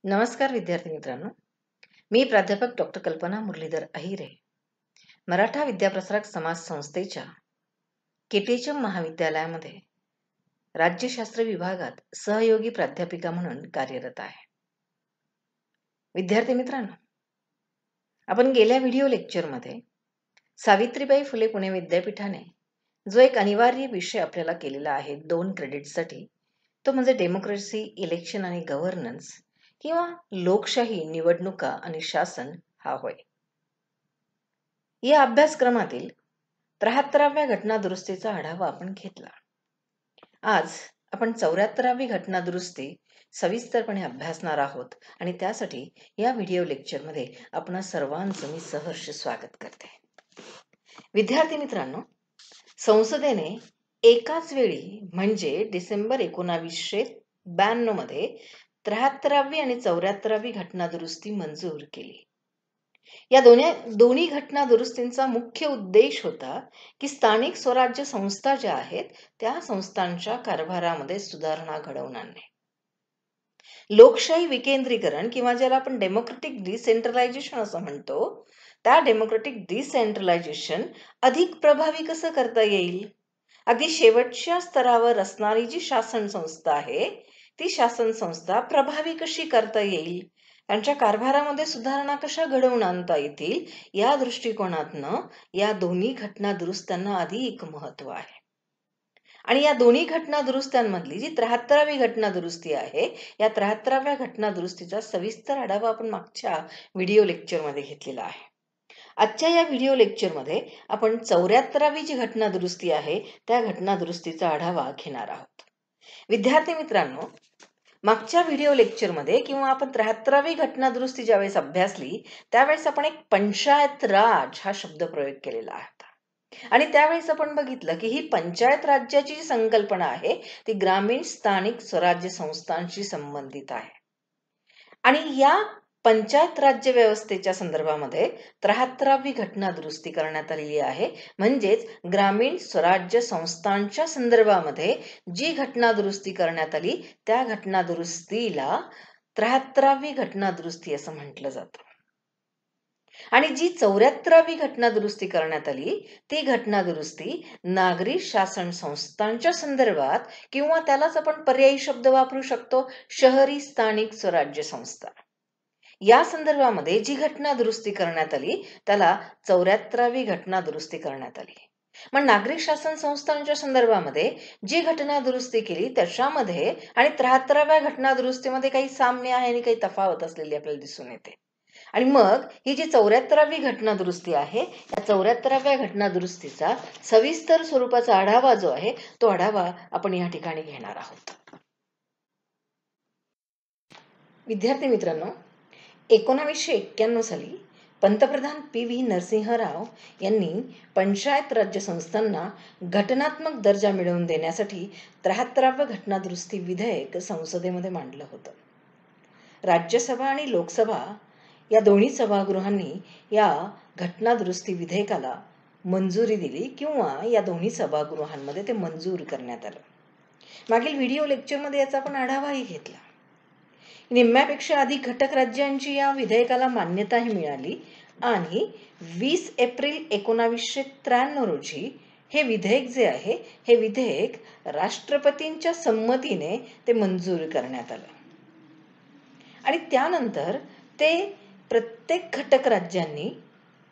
नमस्कार विद्यार्थी मित्रांनो, मी प्राध्यापक डॉक्टर कल्पना मुरलीधर अहिरे, मराठा विद्याप्रसारक समाज संस्थेच्या केटीएचएम महाविद्यालयामध्ये राज्यशास्त्र विभागात सहयोगी प्राध्यापिका म्हणून कार्यरत आहे. विद्यार्थी मित्रांनो, आपण गेल्या व्हिडिओ लेक्चरमध्ये सावित्रीबाई फुले पुणे विद्यापीठाने जो एक अनिवार्य विषय आपल्याला केलेला आहे 2 क्रेडिटसाठी, तो म्हणजे डेमोक्रेसी, इलेक्शन आणि गव्हर्नन्स किंवा लोकशाही, निवडणुका आणि शासन हा होय. या अभ्यासक्रमातील 73व्या घटना दुरुस्तीचा आढावा आपण घेतला. आज आपण 74वी घटना दुरुस्ती सविस्तरपणे अभ्यासणार आहोत आणि त्यासाठी या व्हिडिओ लेक्चरमध्ये आपणा सर्वांचं मी सहर्ष स्वागत करते. विद्यार्थी मित्रांनो, संसदेने एकाच वेळी म्हणजे डिसेंबर 1992 मध्ये 73वी आणि 74वी घटना दुरुस्ती मंजूर केली. या दोन्ही घटना दुरुस्तींचा मुख्य उद्देश होता की स्थानिक स्वराज्य संस्था ज्या आहेत त्या संस्थांच्या कारभारामध्ये सुधारणा घडवून आणणे. लोकशाही विकेंद्रीकरण किंवा ज्याला आपण डेमोक्रेटिक डिसेंट्रलायझेशन असं म्हणतो, त्या डेमोक्रेटिक डिसेंट्रलायझेशन अधिक प्रभावी कसं करता येईल, अगदी शेवटच्या स्तरावर असणारी जी शासन संस्था आहे ती शासन संस्था प्रभावी कशी करता येईल, त्यांच्या कारभारामध्ये सुधारणा कशा घडवून आणता येतील, या दृष्टिकोनातनं या दोन्ही घटना दुरुस्त्यांना अधिक महत्व आहे. आणि या दोन्ही घटना दुरुस्त्यांमधली जी 73वी घटना दुरुस्ती आहे, या 73व्या घटना दुरुस्तीचा सविस्तर आढावा आपण मागच्या व्हिडिओ लेक्चरमध्ये घेतलेला आहे. आजच्या या व्हिडिओ लेक्चरमध्ये आपण 74वी जी घटना दुरुस्ती आहे त्या घटना दुरुस्तीचा आढावा घेणार आहोत. विद्यार्थी मित्रांनो, मागच्या व्हिडिओ लेक्चरमध्ये किंवा आपण 73वी घटना दुरुस्ती ज्यावेळेस अभ्यासली त्यावेळेस आपण एक पंचायत राज हा शब्द प्रयोग केलेला होता आणि त्यावेळेस आपण बघितलं की ही पंचायत राज्याची जी संकल्पना आहे ती ग्रामीण स्थानिक स्वराज्य संस्थांशी संबंधित आहे. आणि या पंचायत राज्य व्यवस्थेच्या संदर्भामध्ये 73वी घटना दुरुस्ती करण्यात आलेली आहे. म्हणजेच ग्रामीण स्वराज्य संस्थांच्या संदर्भामध्ये जी घटना दुरुस्ती करण्यात आली त्या घटना दुरुस्तीला 73वी घटना दुरुस्ती असं म्हटलं जातं. आणि जी 74वी घटना दुरुस्ती करण्यात आली ती घटना दुरुस्ती नागरी शासन संस्थांच्या संदर्भात किंवा त्यालाच आपण पर्यायी शब्द वापरू शकतो, शहरी स्थानिक स्वराज्य संस्था, या संदर्भामध्ये जी घटना दुरुस्ती करण्यात आली त्याला 74वी घटना दुरुस्ती करण्यात आली. मग नागरिक शासन संस्थांच्या संदर्भामध्ये जी घटना दुरुस्ती केली त्याच्यामध्ये आणि 73व्या घटना दुरुस्तीमध्ये काही साम्य आहे आणि काही तफावत असलेली आपल्याला दिसून येते. आणि मग ही जी 74वी घटना दुरुस्ती आहे या 74व्या घटना दुरुस्तीचा सविस्तर स्वरूपाचा आढावा जो आहे तो आढावा आपण या ठिकाणी घेणार आहोत. विद्यार्थी मित्रांनो, 1991 साली पंतप्रधान PV नरसिंह राव यांनी पंचायत राज्य संस्थांना घटनात्मक दर्जा मिळवून देण्यासाठी 73वे घटना दुरुस्ती विधेयक संसदेमध्ये मांडलं होतं. राज्यसभा आणि लोकसभा या दोन्ही सभागृहांनी या घटना दुरुस्ती विधेयकाला मंजुरी दिली किंवा या दोन्ही सभागृहांमध्ये ते मंजूर करण्यात आलं. मागील व्हिडिओ लेक्चरमध्ये याचा आपण आढावाही घेतला. निम्म्यापेक्षा अधिक घटक राज्यांची या विधेयकाला मान्यताही मिळाली आणि 20 एप्रिल 1993 रोजी हे विधेयक जे आहे हे विधेयक राष्ट्रपतींच्या संमतीने ते मंजूर करण्यात आलं. आणि त्यानंतर ते प्रत्येक घटक राज्यांनी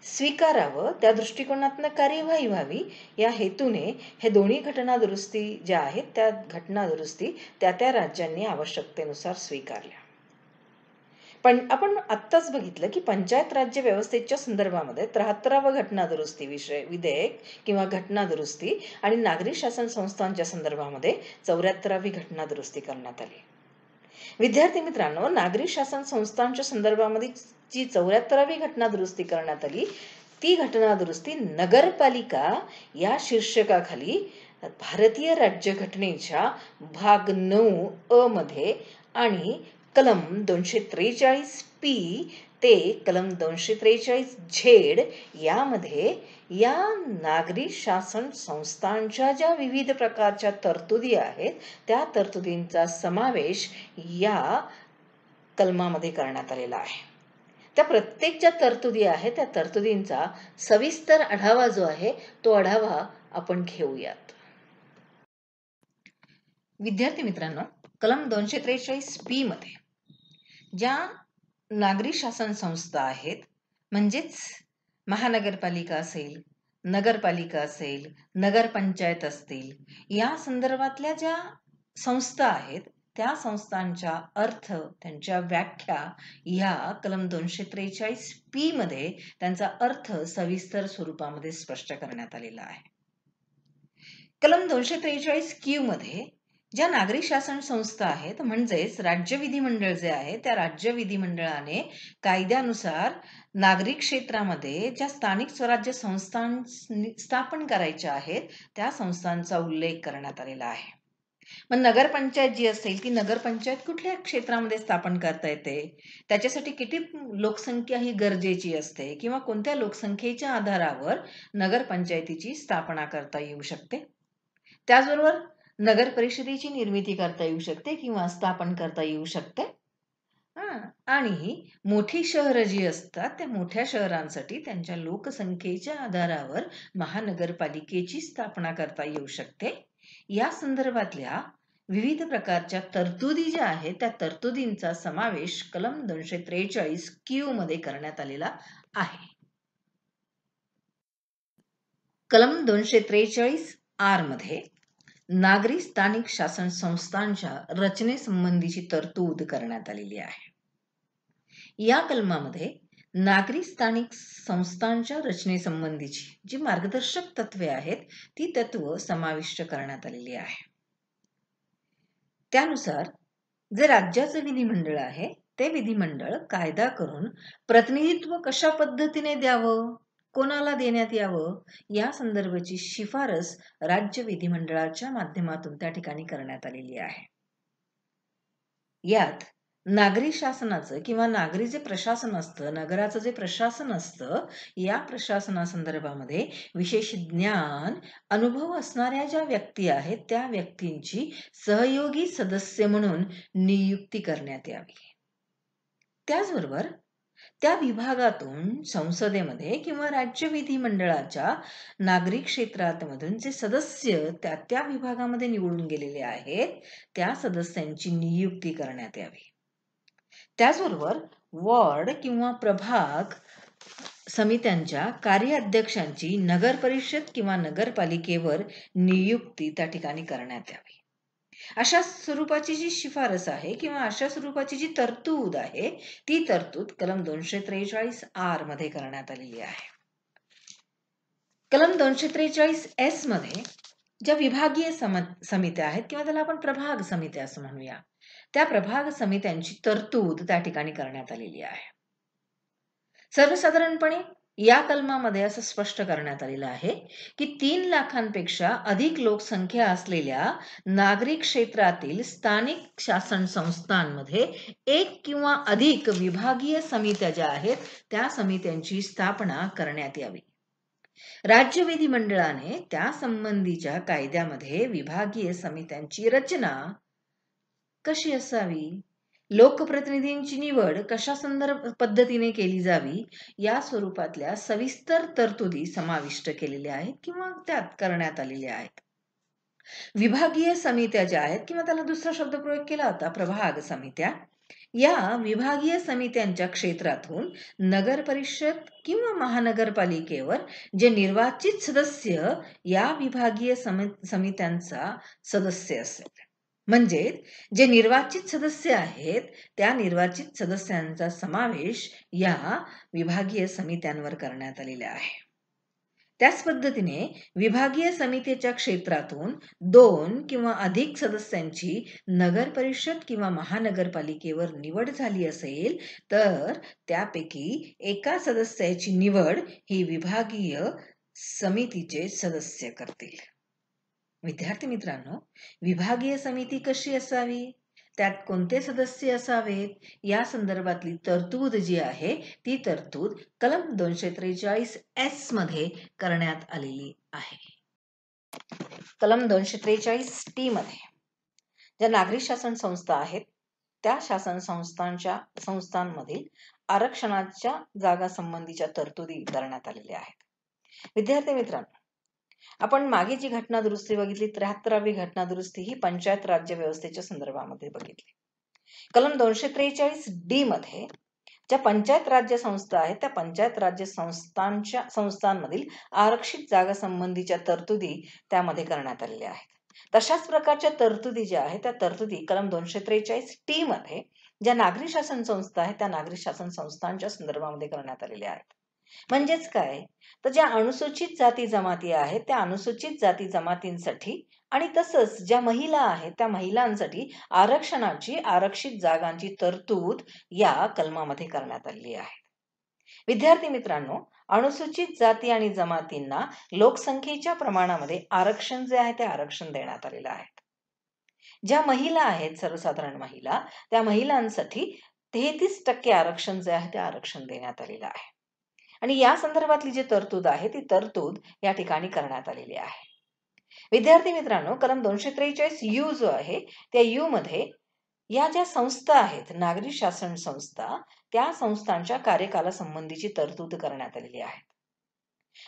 स्वीकारावं, त्या दृष्टिकोनातनं कार्यवाही व्हावी या हेतूने हे दोन्ही घटना दुरुस्ती ज्या आहेत त्या घटना दुरुस्ती त्या राज्यांनी आवश्यकतेनुसार स्वीकारल्या. पण आपण आत्ताच बघितलं की पंचायत राज्य व्यवस्थेच्या संदर्भामध्ये 73व घटना दुरुस्ती विधेयक किंवा घटना दुरुस्ती आणि नागरी शासन संस्थांच्या संदर्भामध्ये 74वी घटना दुरुस्ती करण्यात आली. विद्यार्थी मित्रांनो, नागरी शासन संस्थांच्या संदर्भामध्ये जी 74वी घटना दुरुस्ती करण्यात आली ती घटना दुरुस्ती नगरपालिका या शीर्षकाखाली भारतीय राज्यघटनेच्या भाग 9 मध्ये आणि कलम 243 ते कलम 243 यामध्ये या नागरी शासन संस्थांच्या ज्या विविध प्रकारच्या तरतुदी आहेत त्या तरतुदींचा समावेश या कलमामध्ये करण्यात आलेला आहे. त्या प्रत्येक ज्या तरतुदी आहेत त्या तरतुदींचा सविस्तर आढावा जो आहे तो आढावा आपण घेऊयात. विद्यार्थी मित्रांनो, कलम 243 मध्ये ज्या नागरी शासन संस्था आहेत, म्हणजेच महानगरपालिका असेल, नगरपालिका असेल, नगरपंचायत असतील, या संदर्भातल्या ज्या संस्था आहेत त्या संस्थांच्या अर्थ, त्यांच्या व्याख्या ह्या कलम 243 मध्ये त्यांचा अर्थ सविस्तर स्वरूपामध्ये स्पष्ट करण्यात आलेला आहे. कलम 243 मध्ये ज्या नागरी शासन संस्था आहेत, म्हणजेच राज्य विधिमंडळ जे आहे, त्या राज्य विधिमंडळाने कायद्यानुसार नागरी क्षेत्रामध्ये ज्या स्थानिक स्वराज्य संस्था स्थापन करायच्या आहेत त्या संस्थांचा उल्लेख करण्यात आलेला आहे. मग नगरपंचायत जी असेल ती नगरपंचायत कुठल्या क्षेत्रामध्ये स्थापन करता येते, त्याच्यासाठी किती लोकसंख्या ही गरजेची असते, किंवा कोणत्या लोकसंख्येच्या आधारावर नगरपंचायतीची स्थापना करता येऊ शकते. त्याचबरोबर नगर परिषदेची निर्मिती करता येऊ शकते किंवा स्थापन करता येऊ शकते. आणि मोठी शहरं जी असतात त्या मोठ्या शहरांसाठी त्यांच्या लोकसंख्येच्या आधारावर महानगरपालिकेची स्थापना करता येऊ शकते. या संदर्भातल्या विविध प्रकारच्या तरतुदी ज्या आहेत त्या तरतुदींचा समावेश कलम 243 मध्ये करण्यात आलेला आहे. कलम 243 मध्ये नागरी स्थानिक शासन संस्थांच्या रचनेसंबंधीची तरतूद करण्यात आलेली आहे. या कलमामध्ये नागरी स्थानिक संस्थांच्या रचनेसंबंधीची जी मार्गदर्शक तत्वे आहेत ती तत्व समाविष्ट करण्यात आलेली आहे. त्यानुसार जे राज्याचं विधिमंडळ आहे ते विधिमंडळ कायदा करून प्रतिनिधित्व कशा पद्धतीने द्यावं, कोणाला देण्यात यावं, या संदर्भाची शिफारस राज्य विधिमंडळाच्या माध्यमातून त्या ठिकाणी करण्यात आलेली आहे. यात नागरी शासनाचं किंवा नागरी जे प्रशासन असतं, नगराचं जे प्रशासन असतं, या प्रशासनासंदर्भामध्ये विशेष ज्ञान, अनुभव असणाऱ्या ज्या व्यक्ती आहेत त्या व्यक्तींची सहयोगी सदस्य म्हणून नियुक्ती करण्यात यावी. त्याचबरोबर त्या विभागातून संसदेमध्ये किंवा राज्य विधिमंडळाच्या नागरी क्षेत्रामधून जे सदस्य त्या विभागामध्ये निवडून गेलेले आहेत त्या सदस्यांची नियुक्ती करण्यात यावी. त्याचबरोबर वॉर्ड किंवा प्रभाग समित्यांच्या कार्याध्यक्षांची नगर परिषद किंवा नगरपालिकेवर नियुक्ती त्या ठिकाणी करण्यात यावी. अशा स्वरूपाची जी शिफारस आहे किंवा अशा स्वरूपाची जी तरतूद आहे ती तरतूद कलम 243 मध्ये करण्यात आलेली आहे. कलम 243 मध्ये ज्या विभागीय समित्या आहेत किंवा त्याला आपण प्रभाग समित्या असं म्हणूया, त्या प्रभाग समित्यांची तरतूद त्या ठिकाणी करण्यात आलेली आहे. सर्वसाधारणपणे या कलमामध्ये असं स्पष्ट करण्यात आलेलं आहे की 3 लाखांपेक्षा अधिक लोकसंख्या असलेल्या नागरिक क्षेत्रातील स्थानिक शासन संस्थांमध्ये एक किंवा अधिक विभागीय समित्या ज्या आहेत त्या समित्यांची स्थापना करण्यात यावी. राज्य विधिमंडळाने त्या संबंधीच्या कायद्यामध्ये विभागीय समित्यांची रचना कशी असावी, लोकप्रतिनिधींची निवड कशा संदर्भ पद्धतीने केली जावी, या स्वरूपातल्या सविस्तर तरतुदी समाविष्ट केलेल्या आहेत किंवा त्यात करण्यात आलेल्या आहेत. विभागीय समित्या ज्या आहेत किंवा त्याला दुसरा शब्द प्रयोग केला होता प्रभाग समित्या, या विभागीय समित्यांच्या क्षेत्रातून नगर परिषद किंवा महानगरपालिकेवर जे निर्वाचित सदस्य या विभागीय समित्यांचा सदस्य असेल, म्हणजे जे निर्वाचित सदस्य आहेत त्या निर्वाचित सदस्यांचा समावेश या विभागीय समित्यांवर करण्यात आलेला आहे. त्याच पद्धतीने विभागीय समितीच्या क्षेत्रातून 2 किंवा अधिक सदस्यांची नगर परिषद किंवा महानगरपालिकेवर निवड झाली असेल तर त्यापैकी एका सदस्याची निवड ही विभागीय समितीचे सदस्य करतील. विद्यार्थी मित्रांनो, विभागीय समिती कशी असावी, त्यात कोणते सदस्य असावेत, या संदर्भातली तरतूद जी आहे ती तरतूद कलम 243 मध्ये करण्यात आलेली आहे. कलम 243 मध्ये ज्या नागरी शासन संस्था आहेत त्या शासन संस्थांमधील आरक्षणाच्या जागा संबंधीच्या तरतुदी करण्यात आलेल्या आहेत. विद्यार्थी मित्रांनो, आपण मागे जी घटना दुरुस्ती बघितली 73वी घटना दुरुस्ती ही पंचायत राज्य व्यवस्थेच्या संदर्भामध्ये बघितली. कलम 243D मध्ये ज्या पंचायत राज्य संस्था आहेत त्या पंचायत राज्य संस्थांमधील आरक्षित जागा संबंधीच्या तरतुदी त्यामध्ये करण्यात आलेल्या आहेत. तशाच प्रकारच्या तरतुदी ज्या आहेत त्या तरतुदी कलम 243T मध्ये ज्या नागरी शासन संस्था आहेत त्या नागरी शासन संस्थांच्या संदर्भामध्ये करण्यात आलेल्या आहेत. म्हणजेच काय, तर ज्या अनुसूचित जाती जमाती आहेत त्या अनुसूचित जाती जमातींसाठी आणि तसंच ज्या महिला आहेत त्या महिलांसाठी आरक्षणाची आरक्षित जागांची तरतूद या कलमामध्ये करण्यात आलेली आहे. विद्यार्थी मित्रांनो, अनुसूचित जाती आणि जमातींना लोकसंख्येच्या प्रमाणामध्ये आरक्षण जे आहे ते आरक्षण देण्यात आलेलं आहे. ज्या महिला आहेत सर्वसाधारण महिला त्या महिलांसाठी 33% आरक्षण जे आहे ते आरक्षण देण्यात आलेलं आहे. आणि या संदर्भातली जी तरतूद आहे ती तरतूद या ठिकाणी करण्यात आलेली आहे. विद्यार्थी मित्रांनो, कलम 243U जो आहे त्या यू मध्ये या ज्या संस्था आहेत नागरी शासन संस्था त्या संस्थांच्या कार्यकालासंबंधीची तरतूद करण्यात आलेली आहे.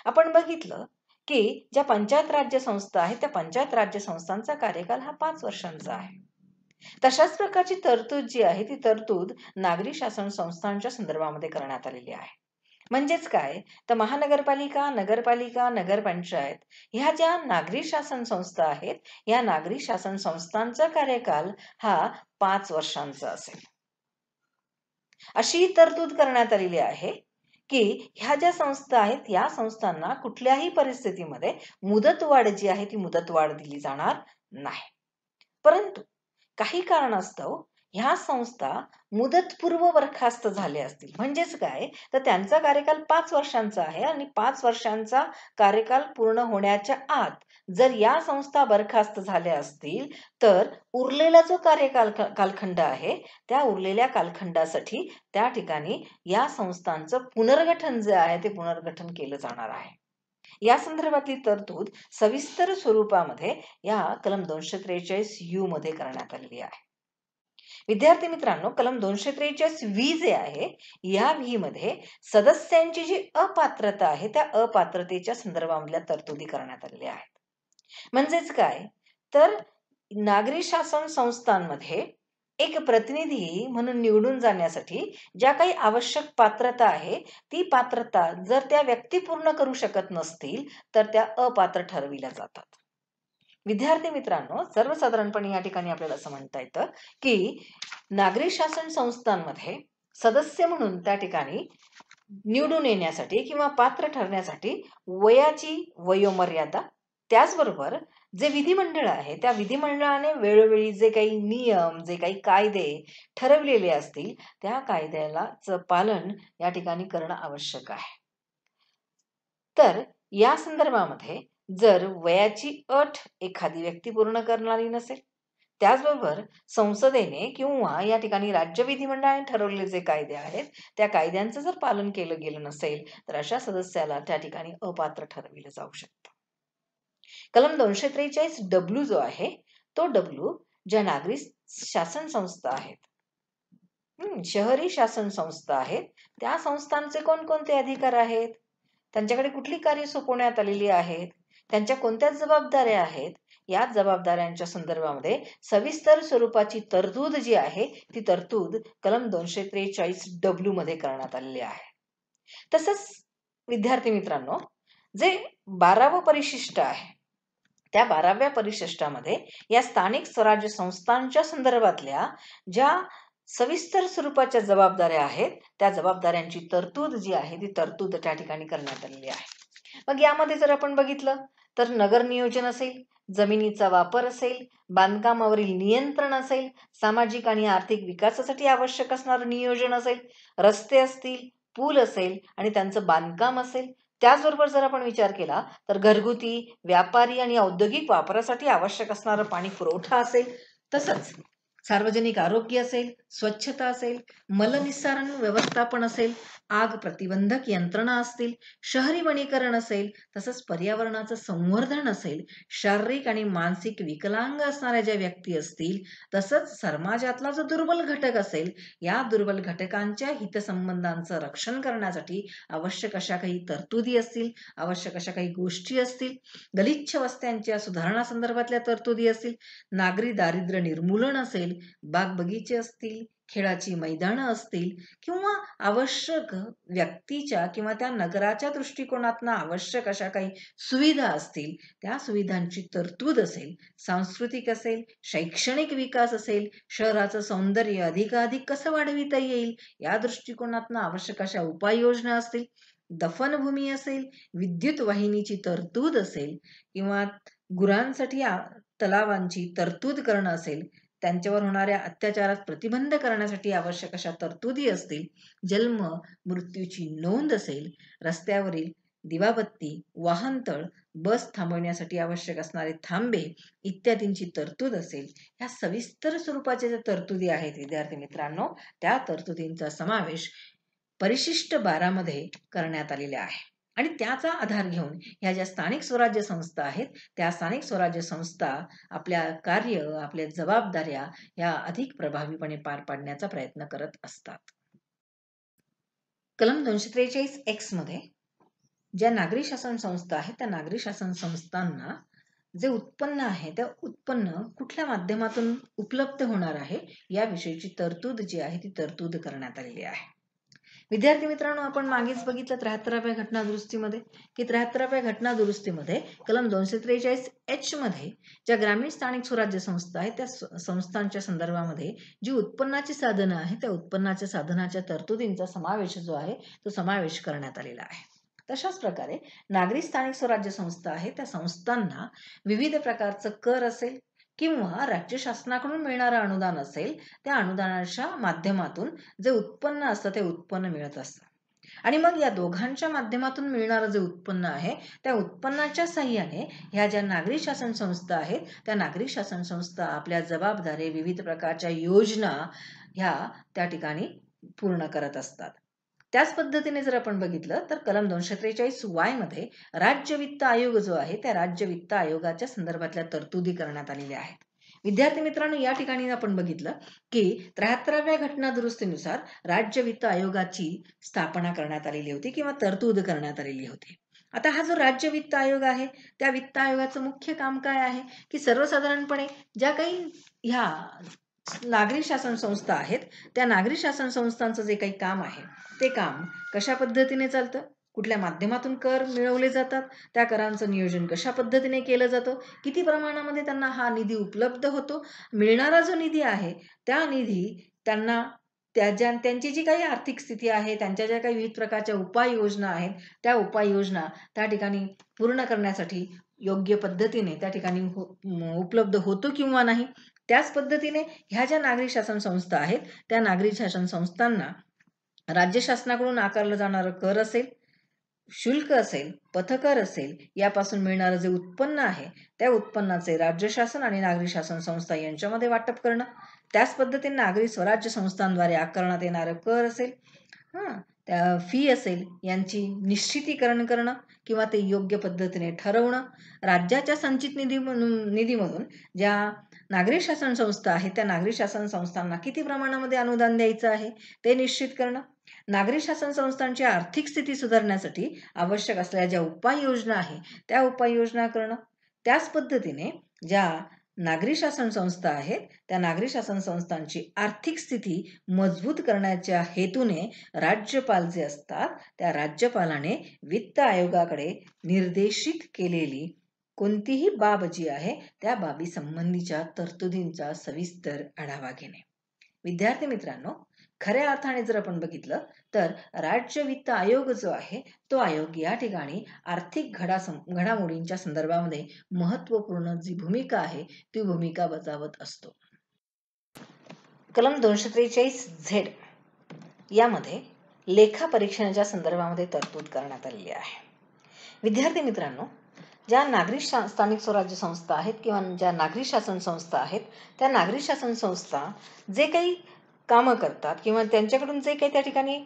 आपण बघितलं की ज्या पंचायत राज्य संस्था आहेत त्या पंचायत राज्य संस्थांचा कार्यकाल हा 5 वर्षांचा आहे. तशाच प्रकारची तरतूद जी आहे ती तरतूद नागरी शासन संस्थांच्या संदर्भामध्ये करण्यात आलेली आहे. म्हणजेच काय, तर महानगरपालिका, नगरपालिका, नगरपंचायत ह्या ज्या नागरी शासन संस्था आहेत या नागरी शासन संस्थांचा कार्यकाल हा 5 वर्षांचा असेल. अशी तरतूद करण्यात आलेली आहे की ह्या ज्या संस्था आहेत या संस्थांना कुठल्याही परिस्थितीमध्ये मुदतवाढ जी आहे ती मुदतवाढ दिली जाणार नाही. परंतु काही कारणास्तव ह्या संस्था मुदतपूर्व बरखास्त झाल्या असतील, म्हणजेच काय, तर त्यांचा कार्यकाल 5 वर्षांचा आहे आणि 5 वर्षांचा कार्यकाल पूर्ण होण्याच्या आत जर या संस्था बरखास्त झाल्या असतील तर उरलेला जो कालखंड आहे त्या उरलेल्या कालखंडासाठी त्या ठिकाणी या संस्थांचं पुनर्गठन जे आहे ते पुनर्गठन केलं जाणार आहे. या संदर्भातली तरतूद सविस्तर स्वरूपामध्ये या कलम 243U मध्ये करण्यात आलेली आहे. विद्यार्थी मित्रांनो, कलम 243V जे आहे या व्ही मध्ये सदस्यांची जी अपात्रता आहे त्या अपात्रतेच्या संदर्भामधल्या तरतुदी करण्यात आलेल्या आहेत. म्हणजेच काय, तर नागरी शासन संस्थांमध्ये एक प्रतिनिधी म्हणून निवडून जाण्यासाठी ज्या काही आवश्यक पात्रता आहे ती पात्रता जर त्या व्यक्ती पूर्ण करू शकत नसतील तर त्या अपात्र ठरविल्या जातात. विद्यार्थी मित्रांनो, सर्वसाधारणपणे या ठिकाणी आपल्याला असं म्हणता येतं की नागरी शासन संस्थांमध्ये सदस्य म्हणून त्या ठिकाणी निवडून येण्यासाठी किंवा पात्र ठरण्यासाठी वयाची वयोमर्यादा, त्याचबरोबर जे विधिमंडळ आहे त्या विधिमंडळाने वेळोवेळी जे काही नियम, जे काही कायदे ठरवलेले असतील त्या कायद्याचं पालन या ठिकाणी करणं आवश्यक आहे. तर या संदर्भामध्ये जर वयाची अट एखादी व्यक्ती पूर्ण करणारी नसेल, त्याचबरोबर संसदेने किंवा या ठिकाणी राज्य विधिमंडळाने ठरवलेले जे कायदे आहेत त्या कायद्यांचं जर पालन केलं गेलं नसेल तर अशा सदस्याला त्या ठिकाणी अपात्र ठरविलं जाऊ शकतं. कलम 243W जो आहे तो W ज्या नागरी शासन संस्था आहेत, शहरी शासन संस्था आहेत, त्या संस्थांचे कोणकोणते अधिकार आहेत, त्यांच्याकडे कुठली कार्य सोपवण्यात आलेली आहेत, त्यांच्या कोणत्या जबाबदाऱ्या आहेत, या जबाबदाऱ्यांच्या संदर्भामध्ये सविस्तर स्वरूपाची तरतूद जी आहे ती तरतूद कलम 243W मध्ये करण्यात आलेली आहे. तसंच विद्यार्थी मित्रांनो, जे 12वं परिशिष्ट आहे त्या 12व्या परिशिष्टामध्ये या स्थानिक स्वराज्य संस्थांच्या संदर्भातल्या ज्या सविस्तर स्वरूपाच्या जबाबदाऱ्या आहेत त्या जबाबदाऱ्यांची तरतूद जी आहे ती तरतूद त्या ठिकाणी करण्यात आलेली आहे. मग यामध्ये जर आपण बघितलं तर नगर नियोजन असेल, जमिनीचा वापर असेल, बांधकामावरील नियंत्रण असेल, सामाजिक आणि आर्थिक विकासासाठी आवश्यक असणारं नियोजन असेल, रस्ते असतील, पूल असेल आणि त्यांचं बांधकाम असेल, त्याचबरोबर जर आपण विचार केला तर घरगुती, व्यापारी आणि औद्योगिक वापरासाठी आवश्यक असणारं पाणी पुरवठा असेल, तसंच सार्वजनिक आरोग्य असेल, स्वच्छता असेल, मलनिस्सारण व्यवस्थापन असेल, आग प्रतिबंधक यंत्रणा असतील, शहरी वनीकरण असेल, तसंच पर्यावरणाचं संवर्धन असेल, शारीरिक आणि मानसिक विकलांग असणाऱ्या ज्या व्यक्ती असतील, तसंच समाजातला जो दुर्बल घटक असेल, या दुर्बल घटकांच्या हितसंबंधांचं रक्षण करण्यासाठी आवश्यक अशा काही तरतुदी असतील, आवश्यक अशा काही गोष्टी असतील, गलिच्छ वस्त्यांच्या सुधारणा संदर्भातल्या तरतुदी असतील, नागरी दारिद्र्य निर्मूलन असेल, बाग बगीचे असतील, खेळाची मैदानं असतील किंवा आवश्यक व्यक्तीच्या किंवा त्या नगराच्या दृष्टिकोनातून आवश्यक अशा काही सुविधा असतील, त्या सुविधांची तरतूद असेल, सांस्कृतिक असेल, शैक्षणिक विकास असेल, शहराचं सौंदर्य अधिकाधिक कसं वाढविता येईल या दृष्टिकोनातून आवश्यक अशा उपाययोजना असतील, दफनभूमी असेल, विद्युत वाहिनीची तरतूद असेल किंवा गुरांसाठी तलावांची तरतूद करणं असेल, त्यांच्यावर होणाऱ्या अत्याचारात प्रतिबंध करण्यासाठी आवश्यक अशा तरतुदी असतील, जन्म मृत्यूची नोंद असेल, रस्त्यावरील दिवाबत्ती, वाहनतळ, बस थांबवण्यासाठी आवश्यक असणारे थांबे इत्यादींची तरतूद असेल. ह्या सविस्तर स्वरूपाच्या ज्या तरतुदी आहेत विद्यार्थी मित्रांनो, त्या तरतुदींचा समावेश परिशिष्ट 12 मध्ये करण्यात आलेला आहे. आणि त्याचा आधार घेऊन ह्या ज्या स्थानिक स्वराज्य संस्था आहेत, त्या स्थानिक स्वराज्य संस्था आपल्या कार्य, आपल्या जबाबदाऱ्या या अधिक प्रभावीपणे पार पाडण्याचा प्रयत्न करत असतात. कलम 243X मध्ये ज्या नागरी शासन संस्था आहेत, त्या नागरी शासन संस्थांना जे उत्पन्न आहे, त्या उत्पन्न कुठल्या माध्यमातून उपलब्ध होणार आहे याविषयीची तरतूद जी आहे ती तरतूद करण्यात आलेली आहे. विद्यार्थी मित्रांनो, आपण मागेच बघितलं 73व्या घटना दुरुस्तीमध्ये की 73व्या घटना दुरुस्तीमध्ये कलम 243H मध्ये ज्या ग्रामीण स्थानिक स्वराज्य संस्था आहेत, त्या संस्थांच्या संदर्भामध्ये जी उत्पन्नाची साधनं आहेत, त्या उत्पन्नाच्या साधनाच्या तरतुदींचा समावेश जो आहे तो समावेश करण्यात आलेला आहे. तशाच प्रकारे नागरी स्थानिक स्वराज्य संस्था आहेत, त्या संस्थांना विविध प्रकारचं कर असेल किंवा राज्य शासनाकडून मिळणारं अनुदान असेल, त्या अनुदानाच्या माध्यमातून जे उत्पन्न असतं ते उत्पन्न मिळत असतं. आणि मग या दोघांच्या माध्यमातून मिळणारं जे उत्पन्न आहे, त्या उत्पन्नाच्या साह्याने ह्या ज्या नागरी शासन संस्था आहेत, त्या नागरी शासन संस्था आपल्या जबाबदारी, विविध प्रकारच्या योजना ह्या त्या ठिकाणी पूर्ण करत असतात. त्याच पद्धतीने जर आपण बघितलं तर कलम 243Y मध्ये राज्य वित्त आयोग जो आहे, त्या राज्य वित्त आयोगाच्या संदर्भातल्या तरतुदी करण्यात आलेल्या आहेत. विद्यार्थी मित्रांनो, या ठिकाणी आपण बघितलं की 73व्या घटना दुरुस्तीनुसार राज्य वित्त आयोगाची स्थापना करण्यात आलेली होती किंवा तरतूद करण्यात आलेली होती. आता हा जो राज्य वित्त आयोग आहे, त्या वित्त आयोगाचं मुख्य काम काय आहे की सर्वसाधारणपणे ज्या काही ह्या नागरी शासन संस्था आहेत, त्या नागरी शासन संस्थांचं जे काही काम आहे ते काम कशा पद्धतीने चालतं, कुठल्या माध्यमातून कर मिळवले जातात, त्या करांचं नियोजन कशा पद्धतीने केलं जातं, किती प्रमाणामध्ये त्यांना हा निधी उपलब्ध होतो, मिळणारा जो निधी आहे त्या निधी त्यांना त्यांची जी काही आर्थिक स्थिती आहे, त्यांच्या ज्या काही विविध प्रकारच्या उपाययोजना आहेत, त्या उपाययोजना त्या ठिकाणी पूर्ण करण्यासाठी योग्य पद्धतीने त्या ठिकाणी उपलब्ध होतो किंवा नाही. त्याच पद्धतीने ह्या ज्या नागरी शासन संस्था आहेत, त्या नागरी शासन संस्थांना राज्य शासनाकडून आकारलं जाणारं कर असेल, शुल्क असेल, पथकर असेल, यापासून मिळणारं जे उत्पन्न आहे, त्या उत्पन्नाचे राज्य शासन आणि नागरी शासन संस्था यांच्यामध्ये वाटप करणं. त्याच पद्धतीने नागरी स्वराज्य संस्थांद्वारे आकारण्यात येणारं कर असेल, त्या फी असेल, यांची निश्चितीकरण करणं किंवा ते योग्य पद्धतीने ठरवणं. राज्याच्या संचित निधीमधून ज्या नागरी शासन संस्था आहेत, त्या नागरी शासन संस्थांना किती प्रमाणामध्ये अनुदान द्यायचं आहे ते निश्चित करणं. नागरी शासन संस्थांची आर्थिक स्थिती सुधारण्यासाठी आवश्यक असलेल्या ज्या उपाययोजना आहे त्या उपाययोजना करणं. त्याच पद्धतीने ज्या नागरी शासन संस्था आहेत, त्या नागरी शासन संस्थांची आर्थिक स्थिती मजबूत करण्याच्या हेतूने राज्यपाल जे असतात, त्या राज्यपालाने वित्त आयोगाकडे निर्देशित केलेली कोणतीही बाब जी आहे, त्या बाबी संबंधीच्या तरतुदींचा सविस्तर आढावा घेणे. विद्यार्थी मित्रांनो, खऱ्या अर्थाने जर आपण बघितलं तर राज्य वित्त आयोग जो आहे, तो आयोग या ठिकाणी आर्थिक घडामोडींच्या संदर्भामध्ये महत्वपूर्ण जी भूमिका आहे ती भूमिका बजावत असतो. कलम 243Z यामध्ये लेखा परीक्षणाच्या संदर्भामध्ये तरतूद करण्यात आलेली आहे. विद्यार्थी मित्रांनो, ज्या स्थानिक स्वराज्य संस्था आहेत किंवा ज्या नागरी शासन संस्था आहेत, त्या नागरी शासन संस्था जे काही कामं करतात किंवा त्यांच्याकडून जे काही त्या ठिकाणी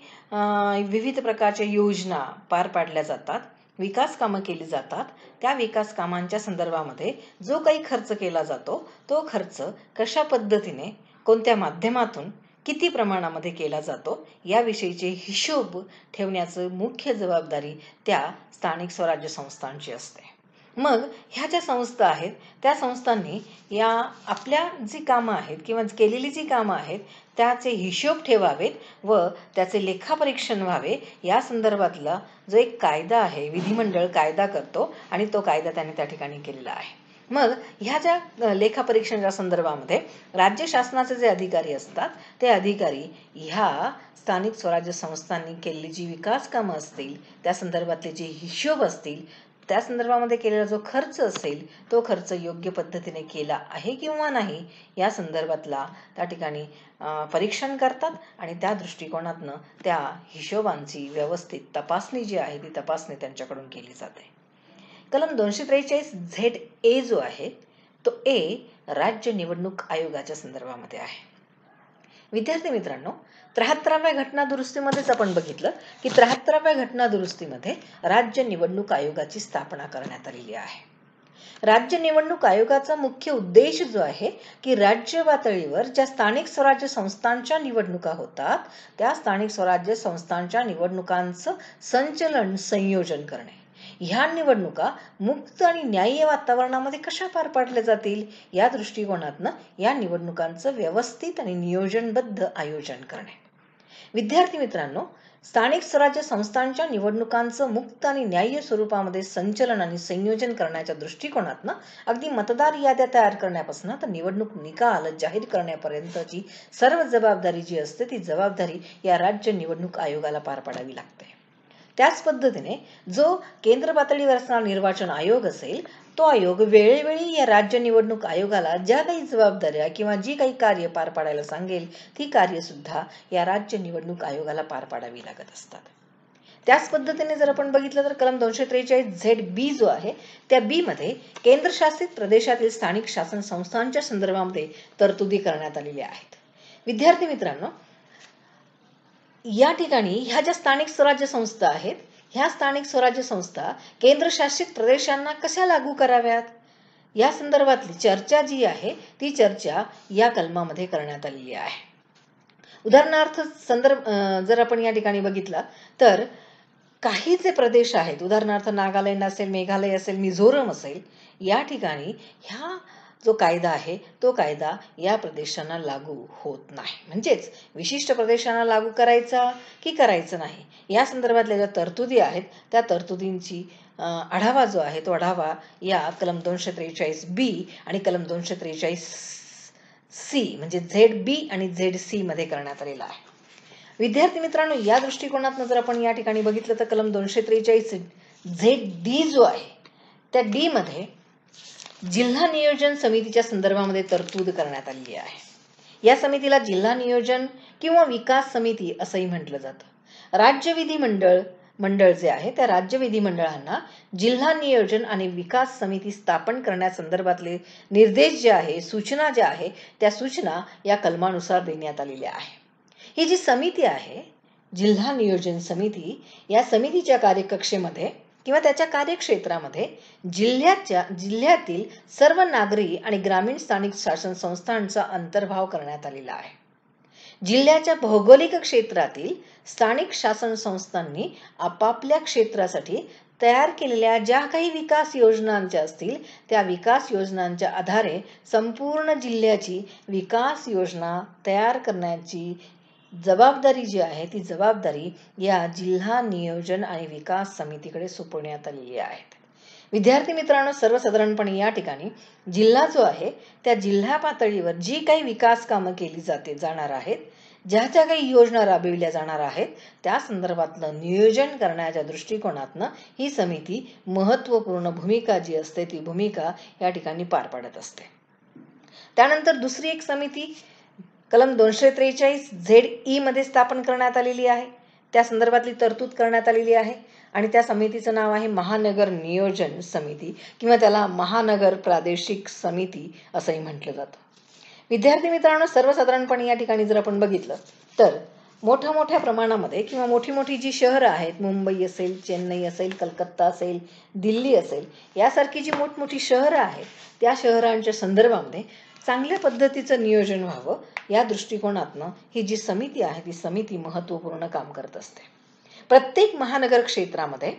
विविध प्रकारच्या योजना पार पाडल्या जातात, विकास कामं केली जातात, त्या विकास कामांच्या संदर्भामध्ये जो काही खर्च केला जातो, तो खर्च कशा पद्धतीने, कोणत्या माध्यमातून, किती प्रमाणामध्ये केला जातो, याविषयीचे हिशोब ठेवण्याचं मुख्य जबाबदारी त्या स्थानिक स्वराज्य संस्थांची असते. मग ह्या ज्या संस्था आहेत, त्या संस्थांनी या आपल्या जी कामं आहेत किंवा केलेली जी कामं आहेत, त्याचे हिशोब ठेवावेत व त्याचे लेखापरीक्षण व्हावे, या संदर्भातला जो एक कायदा आहे, विधिमंडळ कायदा करतो आणि तो कायदा त्याने त्या ठिकाणी केलेला आहे. मग ह्या ज्या लेखापरीक्षणाच्या संदर्भामध्ये राज्य शासनाचे जे अधिकारी असतात, ते अधिकारी ह्या स्थानिक स्वराज्य संस्थांनी केलेली जी विकास कामं असतील, त्या संदर्भातले जे हिशोब असतील, त्या संदर्भामध्ये केलेला जो खर्च असेल, तो खर्च योग्य पद्धतीने केला आहे किंवा नाही, या संदर्भातला त्या ठिकाणी परीक्षण करतात आणि त्या दृष्टिकोनातनं त्या हिशोबांची व्यवस्थित तपासणी जी आहे, ती तपासणी त्यांच्याकडून केली जाते. कलम 243 ZA जो आहे, तो ए राज्य निवडणूक आयोगाच्या संदर्भामध्ये आहे. विद्यार्थी मित्रांनो, 73व्या घटना दुरुस्तीमध्येच आपण बघितलं की 73व्या घटना दुरुस्तीमध्ये राज्य निवडणूक आयोगाची स्थापना करण्यात आलेली आहे. राज्य निवडणूक आयोगाचा मुख्य उद्देश जो आहे की राज्य पातळीवर ज्या स्थानिक स्वराज्य संस्थांच्या निवडणुका होतात, त्या स्थानिक स्वराज्य संस्थांच्या निवडणुकांचं संचलन, संयोजन करणे. ह्या निवडणुका मुक्त आणि न्याय्य वातावरणामध्ये कशा पार पाडल्या जातील, या दृष्टिकोनातनं या निवडणुकांचं व्यवस्थित आणि नियोजनबद्ध आयोजन करणे. विद्यार्थी मित्रांनो, स्थानिक स्वराज्य संस्थांच्या निवडणुकांचं मुक्त आणि न्याय्य स्वरूपामध्ये संचलन आणि संयोजन करण्याच्या दृष्टिकोनातनं अगदी मतदार याद्या तयार करण्यापासून तर निवडणूक निकाल जाहीर करण्यापर्यंतची सर्व जबाबदारी जी असते, ती जबाबदारी या राज्य निवडणूक आयोगाला पार पाडावी लागते. त्याच पद्धतीने जो केंद्र पातळीवर असणारा निर्वाचन आयोग असेल, तो आयोग वेळोवेळी या राज्य निवडणूक आयोगाला ज्या काही जबाबदाऱ्या किंवा जी काही कार्य पार पाडायला सांगेल, ती कार्य सुद्धा या राज्य निवडणूक आयोगाला पार पाडावी लागत असतात. त्याच पद्धतीने जर आपण बघितलं तर कलम 243 ZB जो आहे, त्या बी मध्ये केंद्रशासित प्रदेशातील स्थानिक शासन संस्थांच्या संदर्भामध्ये तरतुदी करण्यात आलेल्या आहेत. विद्यार्थी मित्रांनो, या ठिकाणी ह्या ज्या स्थानिक स्वराज्य संस्था आहेत, ह्या स्थानिक स्वराज्य संस्था केंद्रशासित प्रदेशांना कशा लागू कराव्यात, या संदर्भातली चर्चा जी आहे, ती चर्चा या कलमामध्ये करण्यात आलेली आहे. उदाहरणार्थ जर आपण या ठिकाणी बघितला तर काही जे प्रदेश आहेत, उदाहरणार्थ नागालँड असेल, मेघालय असेल, मिझोरम असेल, या ठिकाणी ह्या जो कायदा आहे, तो कायदा या प्रदेशांना लागू होत नाही. म्हणजेच विशिष्ट प्रदेशांना लागू करायचा की करायचं नाही, या संदर्भातल्या ज्या तरतुदी आहेत, त्या तरतुदींची आढावा जो आहे, तो आढावा या कलम 243B आणि कलम 243C म्हणजे ZB आणि ZC मध्ये करण्यात आलेला आहे. विद्यार्थी मित्रांनो, या दृष्टिकोनातून जर आपण या ठिकाणी बघितलं तर कलम 243 ZD जो आहे, त्या डी मध्ये जिल्हा नियोजन समितीच्या संदर्भामध्ये तरतूद करण्यात आलेली आहे. या समितीला जिल्हा नियोजन किंवा विकास समिती असंही म्हटलं जातं. राज्य विधिमंडळ जे आहे, त्या राज्य विधिमंडळांना जिल्हा नियोजन आणि विकास समिती स्थापन करण्यासंदर्भातले निर्देश जे आहे, सूचना ज्या आहे, त्या सूचना या कलमानुसार देण्यात आलेल्या आहे. ही जी समिती आहे, जिल्हा नियोजन समिती, या समितीच्या कार्यकक्षेमध्ये किंवा त्याच्या कार्यक्षेत्रामध्ये जिल्ह्यातील सर्व नागरी आणि ग्रामीण स्थानिक शासन संस्थांचा अंतर्भाव करण्यात आलेला आहे. जिल्ह्याच्या भौगोलिक क्षेत्रातील स्थानिक शासन संस्थांनी आपापल्या क्षेत्रासाठी तयार केलेल्या ज्या काही विकास योजनांच्या असतील, त्या विकास योजनांच्या आधारे संपूर्ण जिल्ह्याची विकास योजना तयार करण्याची जबाबदारी जी आहे, ती जबाबदारी या जिल्हा नियोजन आणि विकास समितीकडे सोपवण्यात आलेली आहे. विद्यार्थी मित्रांनो, सर्वसाधारणपणे या ठिकाणी जिल्हा जो आहे, त्या जिल्हा पातळीवर जी काही विकास कामं केली जाणार आहेत, ज्या काही योजना राबविल्या जाणार आहेत, त्या संदर्भातलं नियोजन करण्याच्या दृष्टिकोनातनं ही समिती महत्त्वपूर्ण भूमिका जी असते, ती भूमिका या ठिकाणी पार पाडत असते. त्यानंतर दुसरी एक समिती कलम 243 ZE मध्ये स्थापन करण्यात आलेली आहे. त्या संदर्भातली तरतूद करण्यात आलेली आहे. आणि त्या समितीचं नाव आहे महानगर नियोजन समिती किंवा त्याला महानगर प्रादेशिक समिती असंही म्हटलं जातं. विद्यार्थी मित्रांनो, सर्वसाधारणपणे या ठिकाणी जर आपण बघितलं तर मोठ्या प्रमाणामध्ये किंवा मोठी मोठी जी शहरं आहेत, मुंबई असेल, चेन्नई असेल, कलकत्ता असेल, दिल्ली असेल, यासारखी जी मोठमोठी शहरं आहेत त्या शहरांच्या संदर्भामध्ये चांगल्या पद्धतीचं नियोजन व्हावं या दृष्टिकोनातनं ही जी समिती आहे ती समिती महत्त्वपूर्ण काम करत असते. प्रत्येक महानगर क्षेत्रामध्ये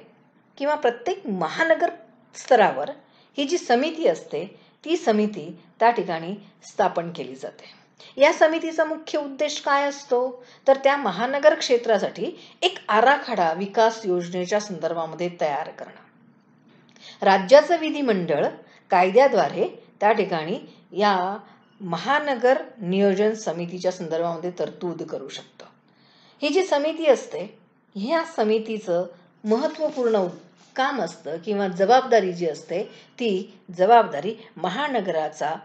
किंवा प्रत्येक महानगर स्तरावर ही जी समिती असते ती समिती त्या ठिकाणी स्थापन केली जाते. या समितीचा मुख्य उद्देश काय असतो तर त्या महानगर क्षेत्रासाठी एक आराखडा विकास योजनेच्या संदर्भामध्ये तयार करणं. राज्याचं विधिमंडळ कायद्याद्वारे त्या ठिकाणी या महानगर नियोजन समितीच्या संदर्भामध्ये तरतूद करू शकतं. ही जी समिती असते ह्या समितीचं महत्त्वपूर्ण काम असतं किंवा जबाबदारी जी असते ती जबाबदारी महानगराचा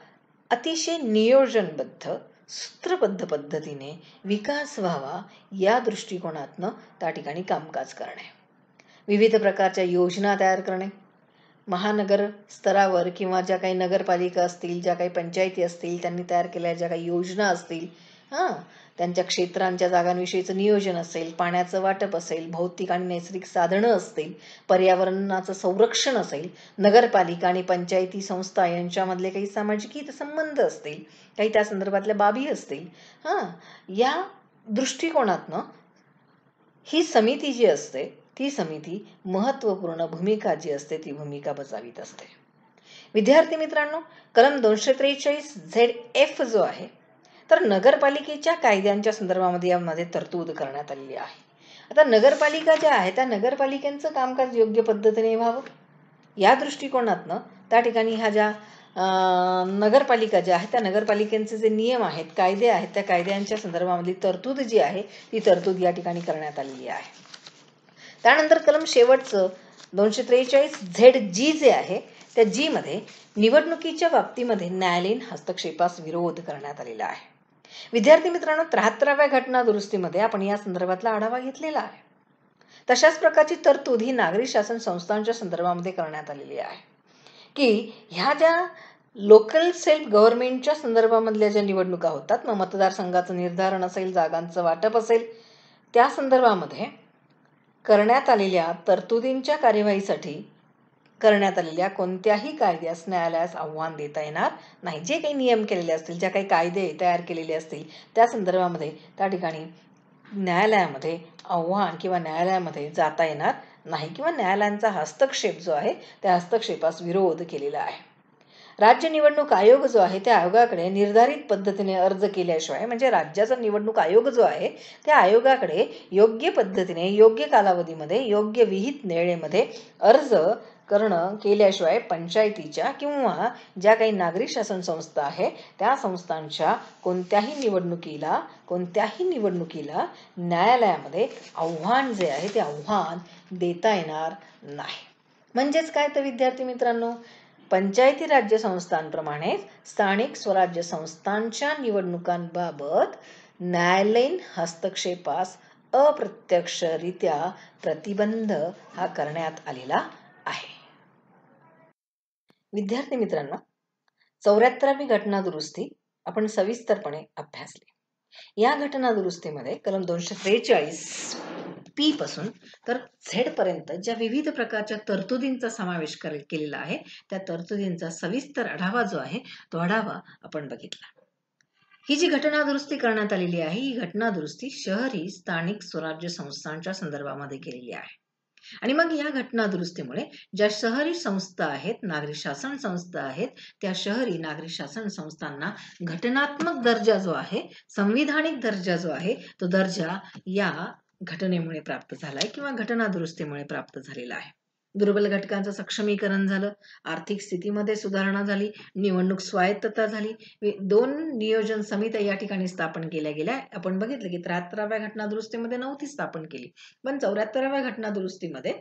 अतिशय नियोजनबद्ध सूत्रबद्ध पद्धतीने विकास व्हावा या दृष्टिकोनातनं त्या ठिकाणी कामकाज करणे. विविध प्रकारच्या योजना तयार करणे. महानगर स्तरावर किंवा ज्या काही नगरपालिका असतील, ज्या काही पंचायती असतील, त्यांनी तयार केलेल्या ज्या काही योजना असतील, त्यांच्या क्षेत्रांच्या जागांविषयीचं नियोजन असेल, पाण्याचं वाटप असेल, भौतिक आणि नैसर्गिक साधनं असतील, पर्यावरणाचं संरक्षण असेल, नगरपालिका आणि पंचायती संस्था यांच्यामधले काही सामाजिक हितसंबंध असतील, काही त्या संदर्भातल्या बाबी असतील, या दृष्टिकोनातनं ही समिती जी असते ती समिती महत्त्वपूर्ण भूमिका जी असते ती भूमिका बजावीत असते. विद्यार्थी मित्रांनो, कलम 243ZF जो आहे तर नगरपालिकेच्या कायद्यांच्या संदर्भामध्ये यामध्ये तरतूद करण्यात आलेली आहे. आता नगरपालिका ज्या आहे त्या नगरपालिकांचं कामकाज योग्य पद्धतीने व्हावं या दृष्टिकोनातनं त्या ठिकाणी ह्या ज्या नगरपालिका ज्या आहेत त्या नगरपालिकेचे जे नियम आहेत, कायदे आहेत, त्या कायद्यांच्या संदर्भामधली तरतूद जी आहे ती तरतूद या ठिकाणी करण्यात आलेली आहे. त्यानंतर कलम शेवटचं 243ZG जे आहे त्या जी मध्ये निवडणुकीच्या बाबतीमध्ये न्यायालयीन हस्तक्षेपास विरोध करण्यात आलेला आहे. विद्यार्थी मित्रांनो, 73व्या घटना दुरुस्तीमध्ये आपण या संदर्भातला आढावा घेतलेला आहे. तशाच प्रकारची तरतूद ही नागरी शासन संस्थांच्या संदर्भामध्ये करण्यात आलेली आहे की ह्या ज्या लोकल सेल्फ गव्हर्नमेंटच्या संदर्भामधल्या ज्या निवडणुका होतात, मग मतदारसंघाचं निर्धारण असेल, जागांचं वाटप असेल, त्या संदर्भामध्ये करण्यात आलेल्या तरतुदींच्या कार्यवाहीसाठी करण्यात आलेल्या कोणत्याही कायद्यास न्यायालयास आव्हान देता येणार नाही. जे काही नियम केलेले असतील, ज्या काही कायदे तयार केलेले असतील त्या संदर्भामध्ये त्या ठिकाणी न्यायालयामध्ये आव्हान किंवा न्यायालयामध्ये जाता येणार नाही किंवा न्यायालयांचा हस्तक्षेप जो आहे त्या हस्तक्षेपास विरोध केलेला आहे. राज्य निवडणूक आयोग जो आहे त्या आयोगाकडे निर्धारित पद्धतीने अर्ज केल्याशिवाय, म्हणजे राज्याचा निवडणूक आयोग जो आहे त्या आयोगाकडे योग्य पद्धतीने योग्य कालावधीमध्ये योग्य विहित वेळेमध्ये अर्ज केल्याशिवाय पंचायतीच्या किंवा ज्या काही नागरी शासन संस्था आहे त्या संस्थांच्या कोणत्याही निवडणुकीला न्यायालयामध्ये आव्हान जे आहे ते आव्हान देता येणार नाही. म्हणजेच काय तर विद्यार्थी मित्रांनो, पंचायती राज्य संस्थांप्रमाणे स्थानिक स्वराज्य संस्थांच्या निवडणुकांबाबत न्यायालयीन हस्तक्षेपास अप्रत्यक्षरित्या प्रतिबंध हा करण्यात आलेला आहे. विद्यार्थी मित्रांनो, 74वी घटना दुरुस्ती आपण सविस्तरपणे अभ्यासली. या घटना दुरुस्तीमध्ये कलम 243P पासून तर Z पर्यंत ज्या विविध प्रकारच्या तरतुदींचा समावेश केलेला आहे त्या तरतुदींचा सविस्तर आढावा जो आहे तो आढावा आपण बघितला. ही जी घटना दुरुस्ती करण्यात आलेली आहे ही घटना दुरुस्ती शहरी स्थानिक स्वराज्य संस्थांच्या संदर्भामध्ये केलेली आहे. आणि मग या घटना दुरुस्तीमुळे ज्या शहरी संस्था आहेत, नागरी शासन संस्था आहेत, त्या शहरी नागरी शासन संस्थांना घटनात्मक दर्जा जो आहे, संविधानिक दर्जा जो आहे तो दर्जा या घटनेमुळे प्राप्त झालाय किंवा घटना दुरुस्तीमुळे प्राप्त झालेला आहे. दुर्बल घटकांचं सक्षमीकरण झालं, आर्थिक स्थितीमध्ये सुधारणा झाली, निवडणूक स्वायत्तता झाली, 2 नियोजन समित्या या ठिकाणी स्थापन केल्या गेल्या. आपण बघितलं की 73व्या घटना दुरुस्तीमध्ये नव्हती स्थापन केली, पण 74व्या घटना दुरुस्तीमध्ये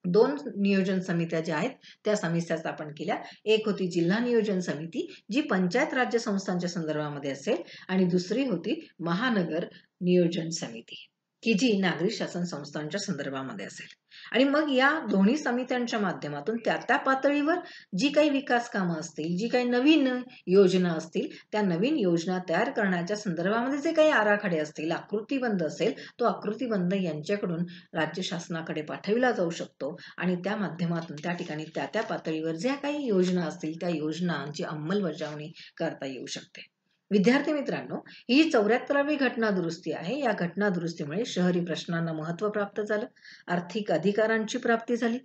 2 नियोजन समित्या ज्या आहेत त्या समित्या स्थापन केल्या. एक होती जिल्हा नियोजन समिती जी पंचायत राज्य संस्थांच्या संदर्भामध्ये असेल आणि दुसरी होती महानगर नियोजन समिती. की जी नागरी शासन संस्थांच्या संदर्भामध्ये असेल. आणि मग या दोन्ही समित्यांच्या माध्यमातून त्या पातळीवर जी काही विकास कामं असतील, जी काही नवीन योजना असतील, त्या नवीन योजना तयार करण्याच्या संदर्भामध्ये जे काही आराखडे असतील, आकृतीबंध असेल, तो आकृतीबंध यांच्याकडून राज्य शासनाकडे पाठविला जाऊ शकतो आणि त्या माध्यमातून त्या ठिकाणी त्या पातळीवर ज्या काही योजना असतील, त्या योजनांची अंमलबजावणी करता येऊ शकते. विद्यार्थी मित्रांनो, ही 74वी घटना दुरुस्ती आहे. या घटना दुरुस्तीमुळे शहरी प्रश्नांना महत्त्व प्राप्त झालं, आर्थिक अधिकारांची प्राप्ती झाली,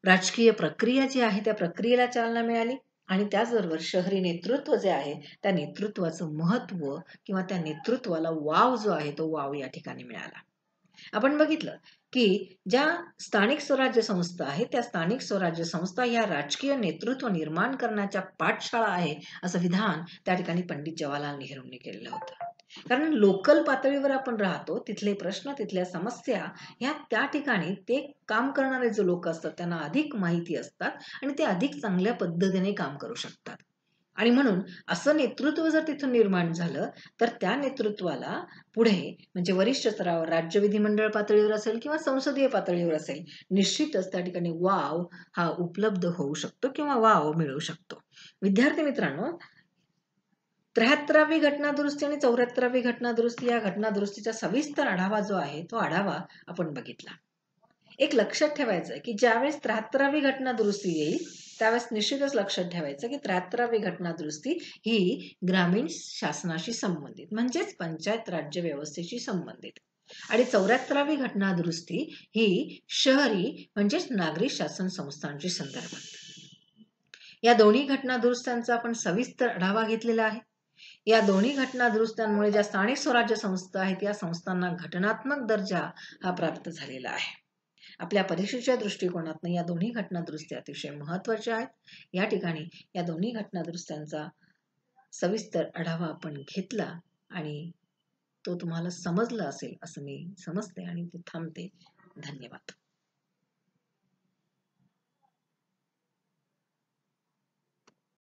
राजकीय प्रक्रिया जी आहे त्या प्रक्रियेला चालना मिळाली आणि त्याचबरोबर शहरी नेतृत्व जे आहे त्या नेतृत्वाचं महत्त्व किंवा त्या नेतृत्वाला वाव जो आहे तो वाव या ठिकाणी मिळाला. आपण बघितलं की ज्या स्थानिक स्वराज्य संस्था आहेत त्या स्थानिक स्वराज्य संस्था या राजकीय नेतृत्व निर्माण करण्याच्या पाठशाळा आहे असं विधान त्या ठिकाणी पंडित जवाहरलाल नेहरूंनी केलेलं होतं. कारण लोकल पातळीवर आपण राहतो, तिथले प्रश्न, तिथल्या समस्या ह्या त्या ठिकाणी ते काम करणारे जे लोक असतात त्यांना अधिक माहिती असतात आणि ते अधिक चांगल्या पद्धतीने काम करू शकतात. आणि म्हणून असं नेतृत्व जर तिथून निर्माण झालं तर त्या नेतृत्वाला पुढे म्हणजे वरिष्ठ स्तरावर राज्य विधिमंडळ पातळीवर असेल किंवा संसदीय पातळीवर असेल, निश्चितच त्या ठिकाणी वाव हा उपलब्ध होऊ शकतो किंवा वाव मिळू शकतो. विद्यार्थी मित्रांनो, 73वी घटना दुरुस्ती आणि 74वी घटना दुरुस्ती या घटना दुरुस्तीचा सविस्तर आढावा जो आहे तो आढावा आपण बघितला. एक लक्षात ठेवायचं की ज्यावेळेस 73वी घटना दुरुस्ती येईल त्यावेळेस निश्चितच लक्षात ठेवायचं की 73वी घटना दुरुस्ती ही ग्रामीण शासनाशी संबंधित म्हणजेच पंचायत राज्य व्यवस्थेशी संबंधित आणि 74वी घटना दुरुस्ती ही शहरी म्हणजेच नागरी शासन संस्थांशी संदर्भात. या दोन्ही घटना दुरुस्त्यांचा आपण सविस्तर आढावा घेतलेला आहे. या दोन्ही घटना दुरुस्त्यांमुळे ज्या स्थानिक स्वराज्य संस्था आहेत या संस्थांना घटनात्मक दर्जा हा प्राप्त झालेला आहे. आपल्या परीक्षेच्या दृष्टिकोनातून या दोन्ही घटना दुरुस्त्या अतिशय महत्त्वाच्या आहेत. या ठिकाणी या दोन्ही घटना दुरुस्त्यांचा सविस्तर आढावा आपण घेतला आणि तो तुम्हाला समजला असेल असं मी समजते आणि ते थांबते. धन्यवाद.